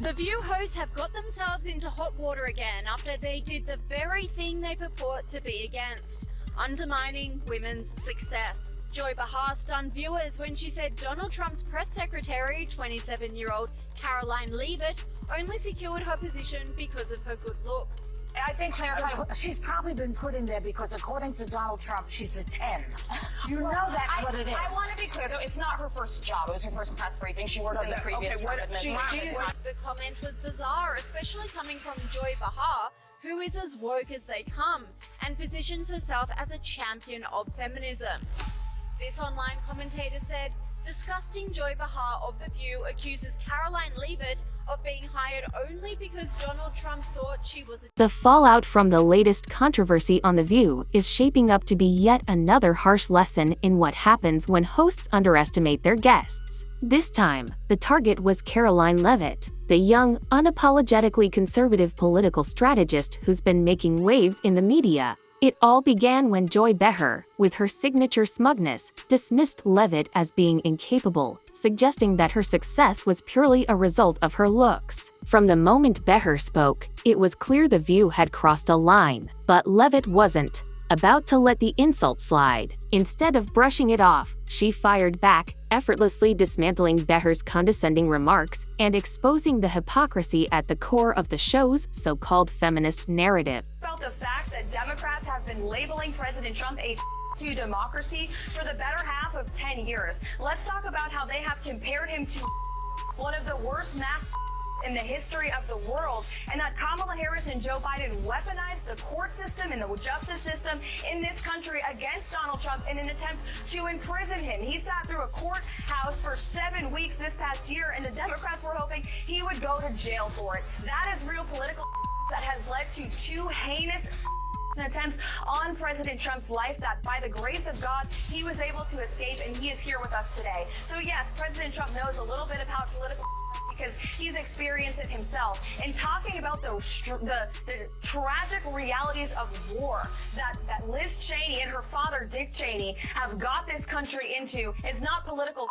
The View hosts have got themselves into hot water again after they did the very thing they purport to be against, undermining women's success. Joy Behar stunned viewers when she said Donald Trump's press secretary, 27-year-old Karoline Leavitt, only secured her position because of her good looks. I think she's probably been put in there because, according to Donald Trump, she's a 10. You know that's what it is. I want to be clear, though, it's not her first job. It was her first press briefing. She worked in the previous Trump administration. The comment was bizarre, especially coming from Joy Behar, who is as woke as they come, and positions herself as a champion of feminism. This online commentator said, disgusting Joy Behar of The View accuses Karoline Leavitt of being hired only because Donald Trump thought she was a... The fallout from the latest controversy on The View is shaping up to be yet another harsh lesson in what happens when hosts underestimate their guests. This time, the target was Karoline Leavitt, the young, unapologetically conservative political strategist who's been making waves in the media. It all began when Joy Behar, with her signature smugness, dismissed Leavitt as being incapable, suggesting that her success was purely a result of her looks. From the moment Behar spoke, it was clear The View had crossed a line, but Leavitt wasn't about to let the insult slide. Instead of brushing it off, she fired back, effortlessly dismantling Behar's condescending remarks and exposing the hypocrisy at the core of the show's so-called feminist narrative. About the fact that Democrats have been labeling President Trump a to democracy for the better half of 10 years. Let's talk about how they have compared him to one of the worst mass in the history of the world, and that Kamala Harris and Joe Biden weaponized the court system and the justice system in this country against Donald Trump in an attempt to imprison him. He sat through a courthouse for 7 weeks this past year, and the Democrats were hoping he would go to jail for it. That is real political that has led to 2 heinous attempts on President Trump's life that, by the grace of God, he was able to escape, and he is here with us today. So yes, President Trump knows a little bit about political because he's experienced it himself. And talking about the tragic realities of war that Liz Cheney and her father Dick Cheney have got this country into is not political.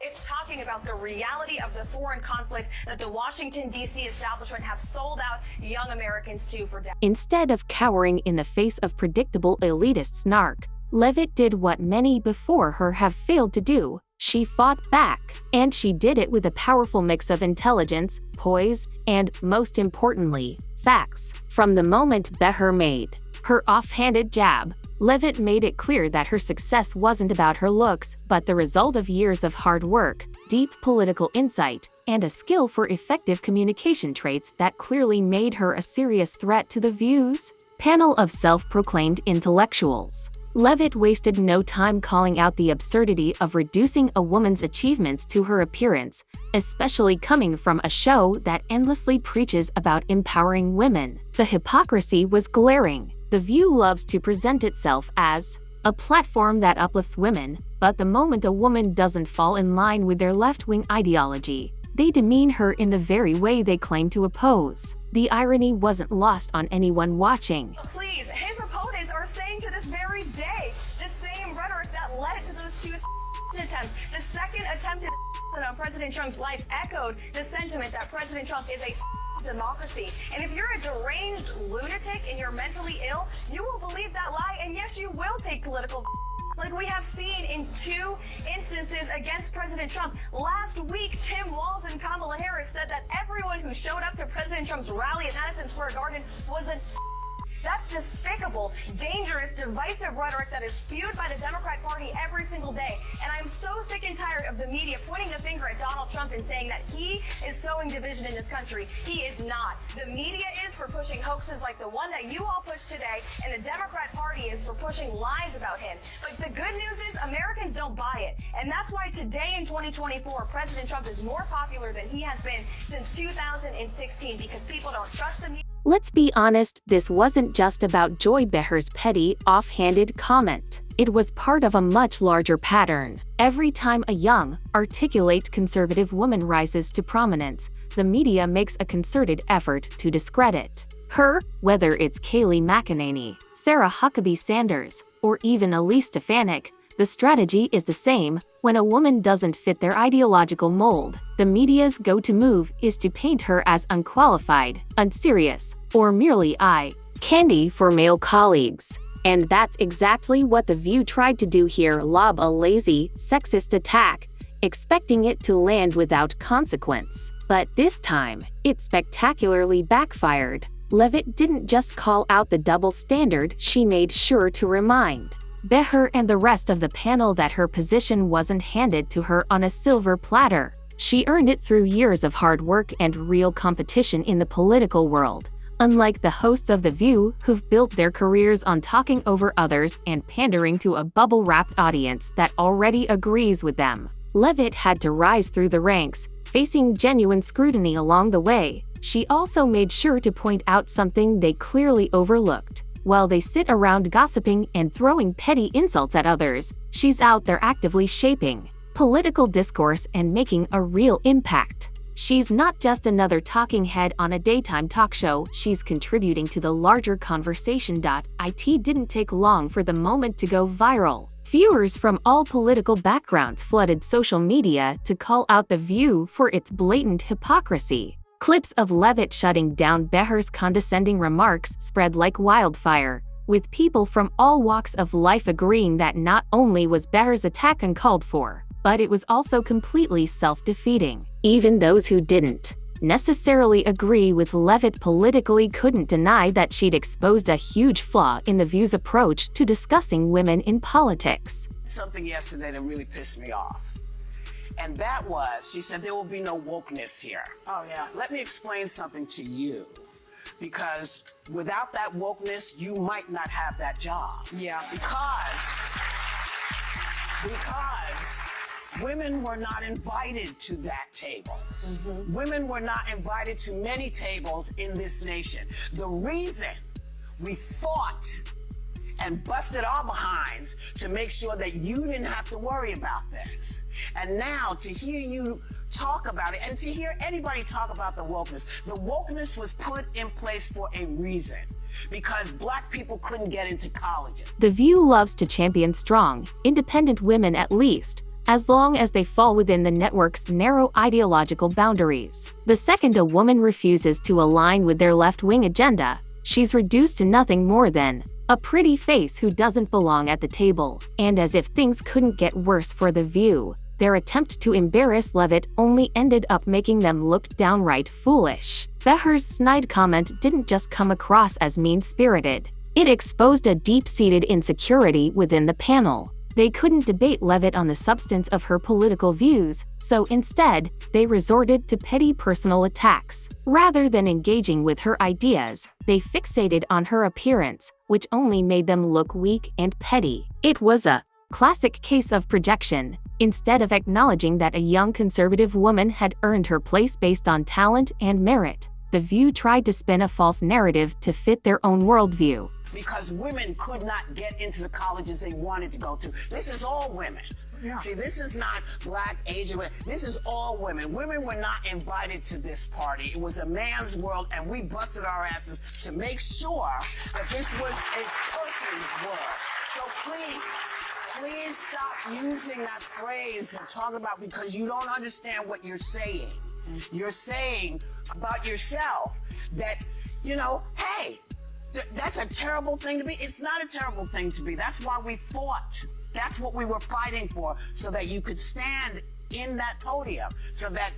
It's talking about the reality of the foreign conflicts that the Washington, D.C. establishment have sold out young Americans to for decades. Instead of cowering in the face of predictable elitist snark, Leavitt did what many before her have failed to do. She fought back, and she did it with a powerful mix of intelligence, poise, and, most importantly, facts. From the moment Behar made her offhanded jab, Leavitt made it clear that her success wasn't about her looks, but the result of years of hard work, deep political insight, and a skill for effective communication traits that clearly made her a serious threat to The View's panel of self-proclaimed intellectuals. Leavitt wasted no time calling out the absurdity of reducing a woman's achievements to her appearance, especially coming from a show that endlessly preaches about empowering women. The hypocrisy was glaring. The View loves to present itself as a platform that uplifts women, but the moment a woman doesn't fall in line with their left-wing ideology, they demean her in the very way they claim to oppose. The irony wasn't lost on anyone watching. Please, his opponents are saying to this very day the same rhetoric that led to those 2 attempts. The second attempt on President Trump's life echoed the sentiment that President Trump is a democracy. And if you're a deranged lunatic and you're mentally ill, you will believe that lie, and yes, you will take political like we have seen in 2 instances against President Trump. Last week, Tim Walz and Kamala Harris said that everyone who showed up to President Trump's rally at Madison Square Garden was a... That's despicable, dangerous, divisive rhetoric that is spewed by the Democrat Party every single day. And I'm so sick and tired of the media pointing the finger at Donald Trump and saying that he is sowing division in this country. He is not. The media is for pushing hoaxes like the one that you all pushed today, and the Democrat Party is for pushing lies about him. But the good news is Americans don't buy it. And that's why today in 2024, President Trump is more popular than he has been since 2016, because people don't trust the media. Let's be honest, this wasn't just about Joy Behar's petty, offhanded comment. It was part of a much larger pattern. Every time a young, articulate conservative woman rises to prominence, the media makes a concerted effort to discredit her, whether it's Kayleigh McEnany, Sarah Huckabee Sanders, or even Elise Stefanik. The strategy is the same. When a woman doesn't fit their ideological mold, the media's go-to move is to paint her as unqualified, unserious, or merely eye candy for male colleagues. And that's exactly what The View tried to do here, lob a lazy, sexist attack, expecting it to land without consequence. But this time, it spectacularly backfired. Leavitt didn't just call out the double standard, she made sure to remind Beher and the rest of the panel that her position wasn't handed to her on a silver platter. She earned it through years of hard work and real competition in the political world. Unlike the hosts of The View, who've built their careers on talking over others and pandering to a bubble-wrapped audience that already agrees with them, Leavitt had to rise through the ranks, facing genuine scrutiny along the way. She also made sure to point out something they clearly overlooked. While they sit around gossiping and throwing petty insults at others, she's out there actively shaping political discourse and making a real impact. She's not just another talking head on a daytime talk show, she's contributing to the larger conversation. It didn't take long for the moment to go viral. Viewers from all political backgrounds flooded social media to call out The View for its blatant hypocrisy. Clips of Leavitt shutting down Beher's condescending remarks spread like wildfire, with people from all walks of life agreeing that not only was Beher's attack uncalled for, but it was also completely self-defeating. Even those who didn't necessarily agree with Leavitt politically couldn't deny that she'd exposed a huge flaw in The View's approach to discussing women in politics. Something yesterday that really pissed me off. And that was, she said, there will be no wokeness here. Oh, yeah. Let me explain something to you. Because without that wokeness, you might not have that job. Yeah. Because women were not invited to that table. Women were not invited to many tables in this nation. The reason we fought and busted our behinds to make sure that you didn't have to worry about this. And now to hear you talk about it and to hear anybody talk about the wokeness was put in place for a reason. Because black people couldn't get into colleges. The View loves to champion strong, independent women at least, as long as they fall within the network's narrow ideological boundaries. The second a woman refuses to align with their left-wing agenda, she's reduced to nothing more than a pretty face who doesn't belong at the table. And as if things couldn't get worse for The View, their attempt to embarrass Leavitt only ended up making them look downright foolish. Beher's snide comment didn't just come across as mean-spirited. It exposed a deep-seated insecurity within the panel. They couldn't debate Leavitt on the substance of her political views, so instead, they resorted to petty personal attacks. Rather than engaging with her ideas, they fixated on her appearance, which only made them look weak and petty. It was a classic case of projection. Instead of acknowledging that a young conservative woman had earned her place based on talent and merit, The View tried to spin a false narrative to fit their own worldview. Because women could not get into the colleges they wanted to go to. This is all women. Yeah. See, this is not black, Asian, this is all women. Women were not invited to this party. It was a man's world, and we busted our asses to make sure that this was a person's world. So please stop using that phrase and talk about, because you don't understand what you're saying. You're saying about yourself that, hey, that's a terrible thing to be. It's not a terrible thing to be. That's why we fought. That's what we were fighting for, so that you could stand in that podium, so that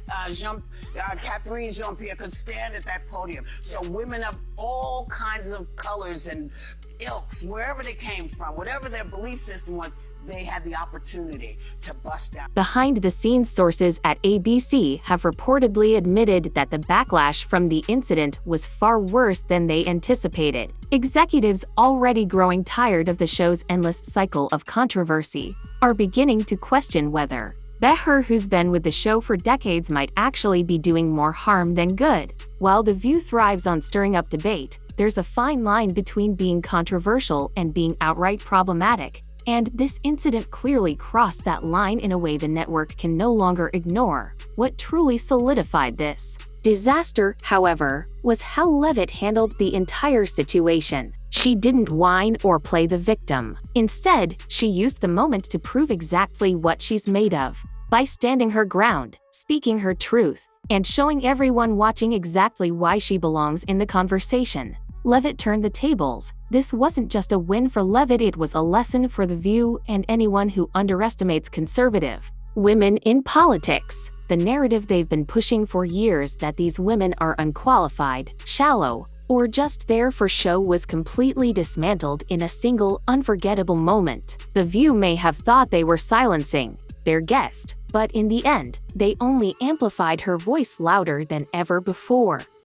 Catherine Jean-Pierre could stand at that podium. So women of all kinds of colors and ilks, wherever they came from, whatever their belief system was, they had the opportunity to bust down. Behind-the-scenes sources at ABC have reportedly admitted that the backlash from the incident was far worse than they anticipated. Executives, already growing tired of the show's endless cycle of controversy, are beginning to question whether Beher, who's been with the show for decades, might actually be doing more harm than good. While The View thrives on stirring up debate, there's a fine line between being controversial and being outright problematic. And this incident clearly crossed that line in a way the network can no longer ignore. What truly solidified this disaster, however, was how Leavitt handled the entire situation. She didn't whine or play the victim. Instead, she used the moment to prove exactly what she's made of. By standing her ground, speaking her truth, and showing everyone watching exactly why she belongs in the conversation. Leavitt turned the tables. This wasn't just a win for Leavitt, it was a lesson for The View and anyone who underestimates conservative women in politics. The narrative they've been pushing for years that these women are unqualified, shallow, or just there for show was completely dismantled in a single, unforgettable moment. The View may have thought they were silencing their guest, but in the end, they only amplified her voice louder than ever before.